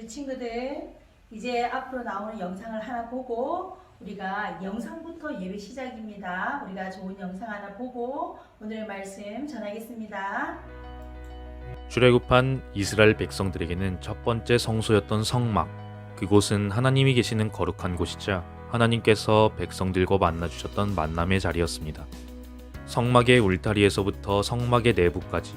우리 친구들 이제 앞으로 나오는 영상을 하나 보고 우리가 영상부터 예배 시작입니다. 우리가 좋은 영상 하나 보고 오늘의 말씀 전하겠습니다. 출애굽한 이스라엘 백성들에게는 첫 번째 성소였던 성막, 그곳은 하나님이 계시는 거룩한 곳이자 하나님께서 백성들과 만나 주셨던 만남의 자리였습니다. 성막의 울타리에서부터 성막의 내부까지,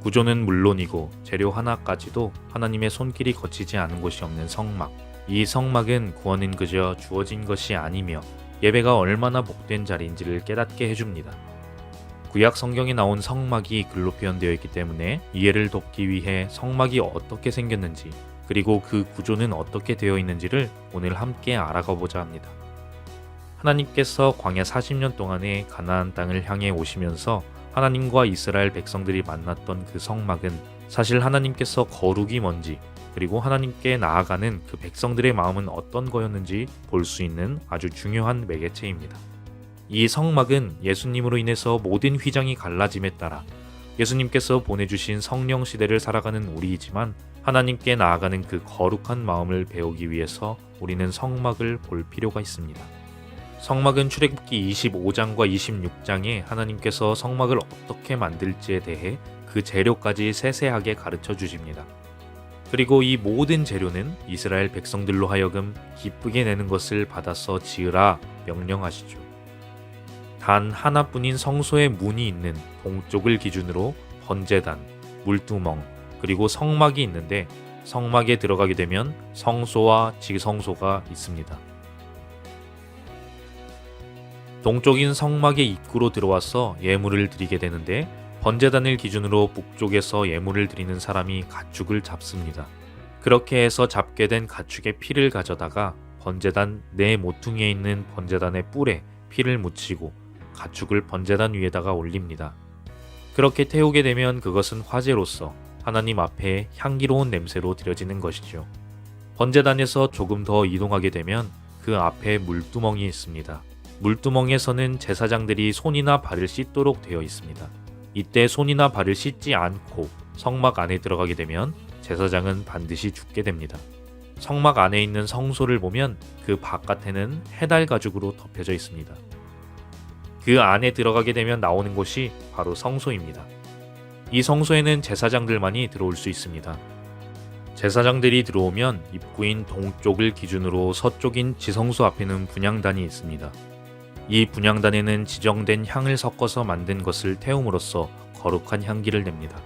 구조는 물론이고 재료 하나까지도 하나님의 손길이 거치지 않은 곳이 없는 성막. 이 성막은 구원은 그저 주어진 것이 아니며 예배가 얼마나 복된 자리인지를 깨닫게 해줍니다. 구약 성경에 나온 성막이 글로 표현되어 있기 때문에 이해를 돕기 위해 성막이 어떻게 생겼는지, 그리고 그 구조는 어떻게 되어 있는지를 오늘 함께 알아가 보자 합니다. 하나님께서 광야 40년 동안의 가나안 땅을 향해 오시면서 하나님과 이스라엘 백성들이 만났던 그 성막은 사실 하나님께서 거룩이 뭔지, 그리고 하나님께 나아가는 그 백성들의 마음은 어떤 거였는지 볼 수 있는 아주 중요한 매개체입니다. 이 성막은 예수님으로 인해서 모든 휘장이 갈라짐에 따라 예수님께서 보내주신 성령 시대를 살아가는 우리이지만, 하나님께 나아가는 그 거룩한 마음을 배우기 위해서 우리는 성막을 볼 필요가 있습니다. 성막은 출애굽기 25장과 26장에 하나님께서 성막을 어떻게 만들지에 대해 그 재료까지 세세하게 가르쳐 주십니다. 그리고 이 모든 재료는 이스라엘 백성들로 하여금 기쁘게 내는 것을 받아서 지으라 명령하시죠. 단 하나뿐인 성소의 문이 있는 동쪽을 기준으로 번제단, 물두멍, 그리고 성막이 있는데, 성막에 들어가게 되면 성소와 지성소가 있습니다. 동쪽인 성막의 입구로 들어와서 예물을 드리게 되는데, 번제단을 기준으로 북쪽에서 예물을 드리는 사람이 가축을 잡습니다. 그렇게 해서 잡게 된 가축의 피를 가져다가 번제단 내 모퉁이에 있는 번제단의 뿔에 피를 묻히고 가축을 번제단 위에다가 올립니다. 그렇게 태우게 되면 그것은 화제로서 하나님 앞에 향기로운 냄새로 드려지는 것이죠. 번제단에서 조금 더 이동하게 되면 그 앞에 물두멍이 있습니다. 물두멍에서는 제사장들이 손이나 발을 씻도록 되어 있습니다. 이때 손이나 발을 씻지 않고 성막 안에 들어가게 되면 제사장은 반드시 죽게 됩니다. 성막 안에 있는 성소를 보면 그 바깥에는 해달 가죽으로 덮여져 있습니다. 그 안에 들어가게 되면 나오는 곳이 바로 성소입니다. 이 성소에는 제사장들만이 들어올 수 있습니다. 제사장들이 들어오면 입구인 동쪽을 기준으로 서쪽인 지성소 앞에는 분향단이 있습니다. 이 분향단에는 지정된 향을 섞어서 만든 것을 태움으로써 거룩한 향기를 냅니다.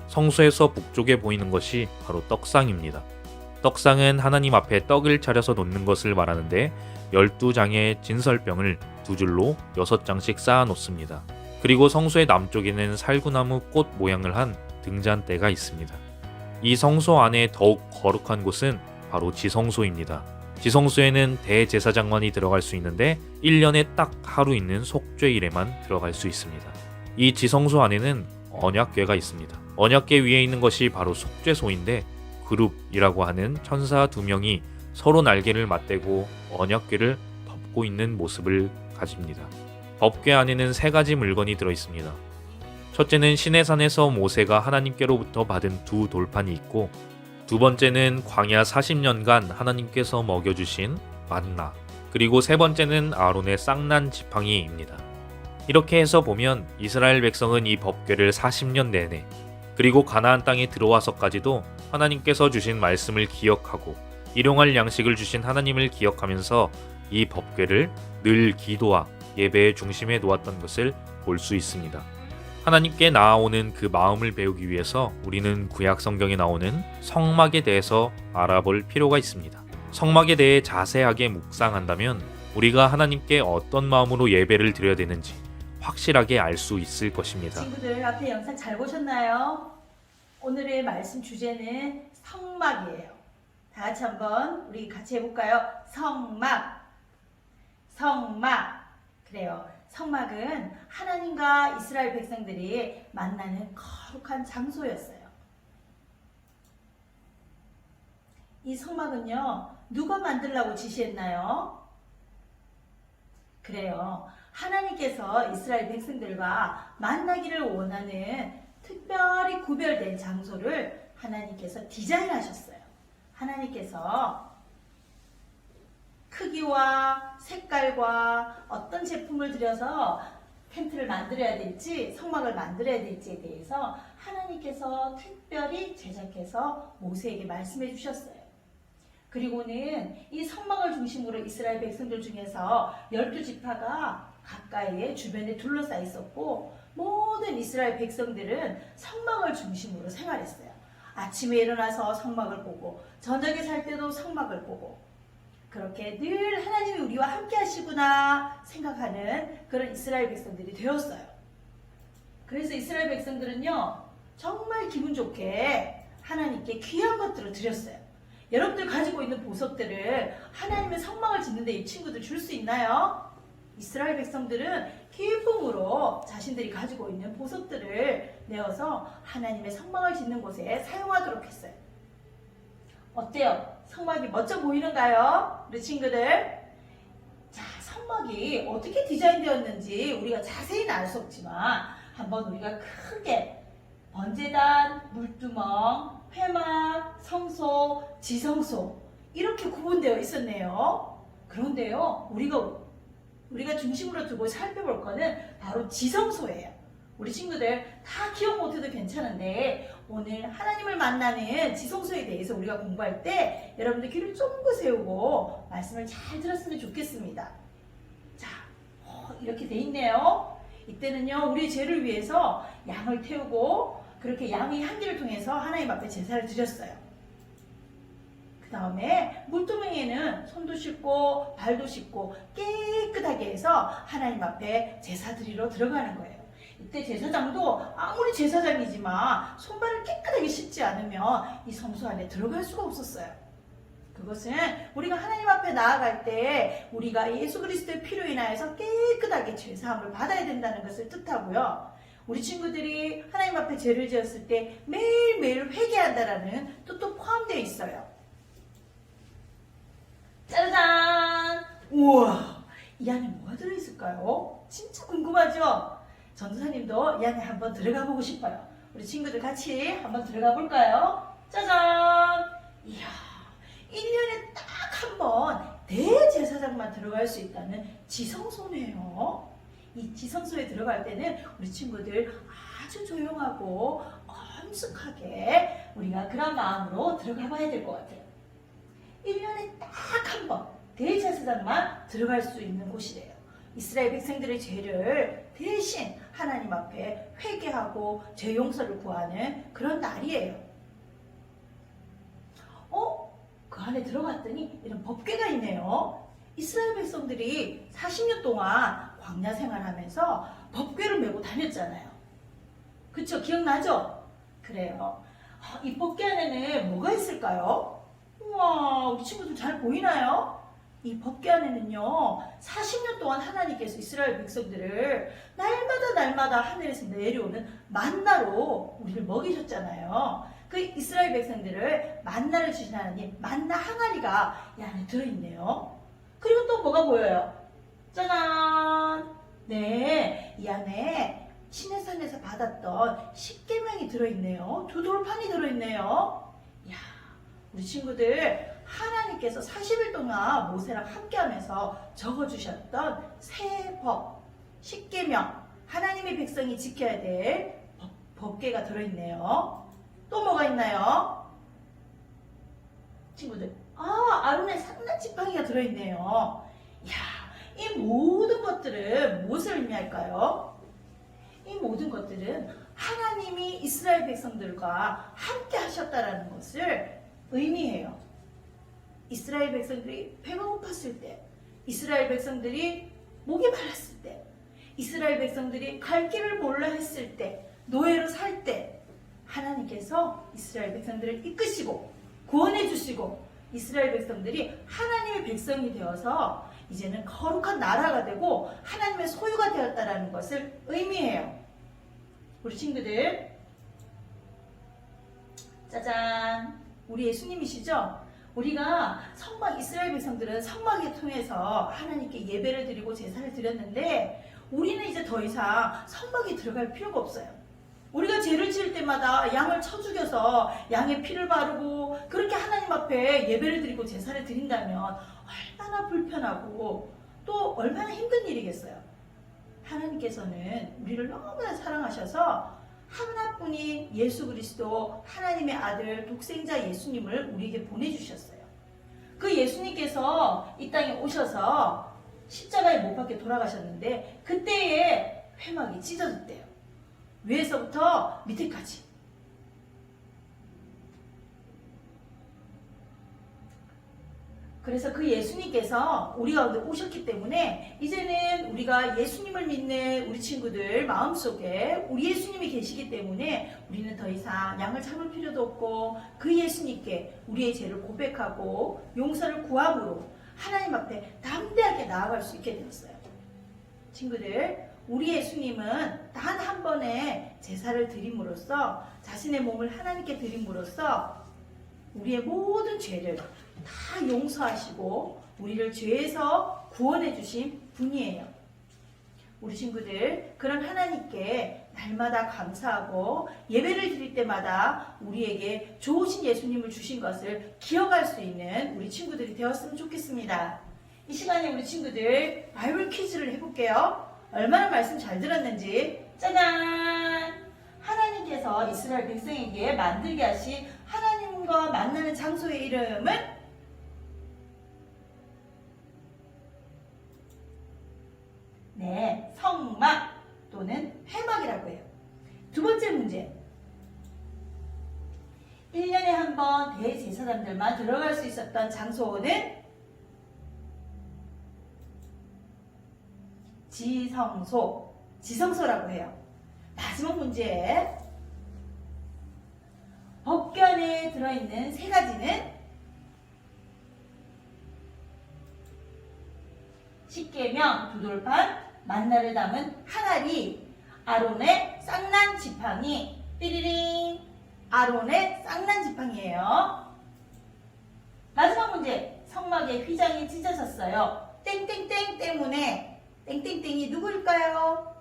성소에서 북쪽에 보이는 것이 바로 떡상입니다. 떡상은 하나님 앞에 떡을 차려서 놓는 것을 말하는데, 12장의 진설병을 2줄로 6장씩 쌓아 놓습니다. 그리고 성소의 남쪽에는 살구나무 꽃 모양을 한 등잔대가 있습니다. 이 성소 안에 더욱 거룩한 곳은 바로 지성소입니다. 지성소에는 대제사장만이 들어갈 수 있는데 1년에 딱 하루 있는 속죄일에만 들어갈 수 있습니다. 이 지성소 안에는 언약궤가 있습니다. 언약궤 위에 있는 것이 바로 속죄소인데, 그룹이라고 하는 천사 2명이 서로 날개를 맞대고 언약궤를 덮고 있는 모습을 가집니다. 법궤 안에는 3가지 물건이 들어있습니다. 첫째는 시내산에서 모세가 하나님께로부터 받은 2 돌판이 있고, 두 번째는 광야 40년간 하나님께서 먹여주신 만나, 그리고 세 번째는 아론의 쌍난 지팡이입니다. 이렇게 해서 보면 이스라엘 백성은 이 법궤를 40년 내내, 그리고 가나안 땅에 들어와서까지도 하나님께서 주신 말씀을 기억하고 일용할 양식을 주신 하나님을 기억하면서 이 법궤를 늘 기도와 예배의 중심에 놓았던 것을 볼 수 있습니다. 하나님께 나아오는 그 마음을 배우기 위해서 우리는 구약 성경에 나오는 성막에 대해서 알아볼 필요가 있습니다. 성막에 대해 자세하게 묵상한다면 우리가 하나님께 어떤 마음으로 예배를 드려야 되는지 확실하게 알 수 있을 것입니다. 친구들 앞에 영상 잘 보셨나요? 오늘의 말씀 주제는 성막이에요. 다 같이 한번 우리 같이 해볼까요? 성막. 그래요. 성막은 하나님과 이스라엘 백성들이 만나는 거룩한 장소였어요. 이 성막은요, 누가 만들라고 지시했나요? 그래요. 하나님께서 이스라엘 백성들과 만나기를 원하는 특별히 구별된 장소를 하나님께서 디자인하셨어요. 하나님께서 크기와 색깔과 어떤 제품을 들여서 텐트를 만들어야 될지 성막을 만들어야 될지에 대해서 하나님께서 특별히 제작해서 모세에게 말씀해 주셨어요. 그리고는 이 성막을 중심으로 이스라엘 백성들 중에서 12지파가 가까이에 주변에 둘러싸여 있었고 모든 이스라엘 백성들은 성막을 중심으로 생활했어요. 아침에 일어나서 성막을 보고 저녁에 잘 때도 성막을 보고 그렇게 늘 하나님이 우리와 함께 하시구나 생각하는 그런 이스라엘 백성들이 되었어요. 그래서 이스라엘 백성들은요 정말 기분 좋게 하나님께 귀한 것들을 드렸어요. 여러분들 가지고 있는 보석들을 하나님의 성막을 짓는데 이 친구들 줄 수 있나요? 이스라엘 백성들은 기쁨으로 자신들이 가지고 있는 보석들을 내어서 하나님의 성막을 짓는 곳에 사용하도록 했어요. 어때요? 성막이 멋져 보이는가요? 우리 친구들? 자, 성막이 어떻게 디자인되었는지 우리가 자세히는 알 수 없지만 한번 우리가 크게 번제단, 물두멍, 회막, 성소, 지성소 이렇게 구분되어 있었네요. 그런데요, 우리가 중심으로 두고 살펴볼 거는 바로 지성소예요. 우리 친구들 다 기억 못해도 괜찮은데 오늘 하나님을 만나는 지성소에 대해서 우리가 공부할 때 여러분들 귀를 쫑긋 세우고 말씀을 잘 들었으면 좋겠습니다. 자, 이렇게 돼 있네요. 이때는요 우리 죄를 위해서 양을 태우고 그렇게 양의 향기를 통해서 하나님 앞에 제사를 드렸어요. 그 다음에 물두멍에는 손도 씻고 발도 씻고 깨끗하게 해서 하나님 앞에 제사 드리러 들어가는 거예요. 이때 제사장도 아무리 제사장이지만 손발을 깨끗하게 씻지 않으면 이 성소 안에 들어갈 수가 없었어요. 그것은 우리가 하나님 앞에 나아갈 때 우리가 예수 그리스도의 피로 인하여서 깨끗하게 죄사함을 받아야 된다는 것을 뜻하고요. 우리 친구들이 하나님 앞에 죄를 지었을 때 매일매일 회개한다라는 뜻도 포함되어 있어요. 짜잔! 우와! 이 안에 뭐가 들어있을까요? 진짜 궁금하죠? 전도사님도 이 안에 한번 들어가 보고 싶어요. 우리 친구들 같이 한번 들어가 볼까요? 짜잔! 이야, 1년에 딱 한 번 대제사장만 들어갈 수 있다는 지성소네요. 이 지성소에 들어갈 때는 우리 친구들 아주 조용하고 엄숙하게 우리가 그런 마음으로 들어가 봐야 될 것 같아요. 1년에 딱 한 번 대제사장만 들어갈 수 있는 곳이래요. 이스라엘 백성들의 죄를 대신 하나님 앞에 회개하고 죄 용서를 구하는 그런 날이에요. 그 안에 들어갔더니 이런 법궤가 있네요. 이스라엘 백성들이 40년 동안 광야 생활하면서 법궤를 메고 다녔잖아요. 그쵸? 기억나죠? 그래요. 이 법궤 안에는 뭐가 있을까요? 우와, 우리 친구들 잘 보이나요? 이 법궤 안에는요 40년 동안 하나님께서 이스라엘 백성들을 날마다 하늘에서 내려오는 만나로 우리를 먹이셨잖아요. 그 이스라엘 백성들을 만나를 주신 하나님 만나 항아리가 이 안에 들어있네요. 그리고 또 뭐가 보여요? 짜잔! 네, 이 안에 시내산에서 받았던 십계명이 들어있네요. 두 돌판이 들어있네요. 이야, 우리 친구들 하나님께서 40일 동안 모세랑 함께하면서 적어주셨던 새 법, 십계명, 하나님의 백성이 지켜야 될 법궤가 들어있네요. 또 뭐가 있나요? 친구들, 아론의 산낙지팡이가 들어있네요. 이야, 이 모든 것들은 무엇을 의미할까요? 이 모든 것들은 하나님이 이스라엘 백성들과 함께 하셨다라는 것을 의미해요. 이스라엘 백성들이 배가 고팠을 때, 이스라엘 백성들이 목이 말랐을 때, 이스라엘 백성들이 갈 길을 몰라 했을 때, 노예로 살 때 하나님께서 이스라엘 백성들을 이끄시고 구원해 주시고 이스라엘 백성들이 하나님의 백성이 되어서 이제는 거룩한 나라가 되고 하나님의 소유가 되었다라는 것을 의미해요. 우리 친구들, 짜잔! 우리 예수님이시죠? 우리가 성막, 이스라엘 백성들은 성막을 통해서 하나님께 예배를 드리고 제사를 드렸는데 우리는 이제 더 이상 성막에 들어갈 필요가 없어요. 우리가 죄를 지을 때마다 양을 쳐 죽여서 양의 피를 바르고 그렇게 하나님 앞에 앞에 예배를 드리고 제사를 드린다면 얼마나 불편하고 또 얼마나 힘든 일이겠어요. 하나님께서는 우리를 너무나 사랑하셔서 하나뿐인 예수 그리스도 하나님의 아들 독생자 예수님을 우리에게 보내주셨어요. 그 예수님께서 이 땅에 오셔서 십자가에 못 박혀 돌아가셨는데 그때에 회막이 찢어졌대요. 위에서부터 밑에까지. 그래서 그 예수님께서 우리 가운데 오셨기 때문에 이제는 우리가 예수님을 믿는 우리 친구들 마음속에 우리 예수님이 계시기 때문에 우리는 더 이상 양을 참을 필요도 없고 그 예수님께 우리의 죄를 고백하고 용서를 구함으로 하나님 앞에 담대하게 나아갈 수 있게 되었어요. 친구들, 우리 예수님은 단 한 번의 제사를 드림으로써 자신의 몸을 하나님께 드림으로써 우리의 모든 죄를 다 용서하시고 우리를 죄에서 구원해 주신 분이에요. 우리 친구들, 그런 하나님께 날마다 감사하고 예배를 드릴 때마다 우리에게 좋으신 예수님을 주신 것을 기억할 수 있는 우리 친구들이 되었으면 좋겠습니다. 이 시간에 우리 친구들 바이블 퀴즈를 해볼게요. 얼마나 말씀 잘 들었는지. 짜잔! 하나님께서 이스라엘 백성에게 만들게 하신 하나님과 만나는 장소의 이름은? 네, 성막 또는 회막이라고 해요. 두 번째 문제. 1년에 한 번 대제사장들만 들어갈 수 있었던 장소는? 지성소라고 해요. 마지막 문제. 법궤 안에 들어있는 세 가지는? 십계명, 두돌판, 만나를 담은 항아리, 아론의 쌍난 지팡이, 띠리링, 아론의 쌍난 지팡이에요. 마지막 문제. 성막의 휘장이 찢어졌어요. 땡땡땡 때문에 땡땡땡이 누구일까요?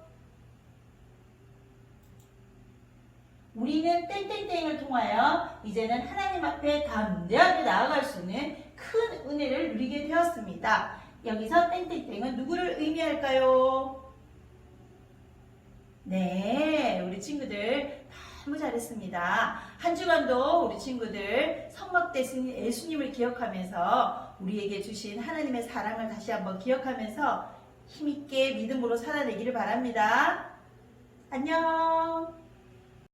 우리는 땡땡땡을 통하여 이제는 하나님 앞에 담대하게 나아갈 수 있는 큰 은혜를 누리게 되었습니다. 여기서 땡땡땡은 누구를 의미할까요? 네, 우리 친구들 너무 잘했습니다. 한 주간도 우리 친구들 성막 대신 예수님을 기억하면서 우리에게 주신 하나님의 사랑을 다시 한번 기억하면서 힘있게 믿음으로 살아내기를 바랍니다. 안녕.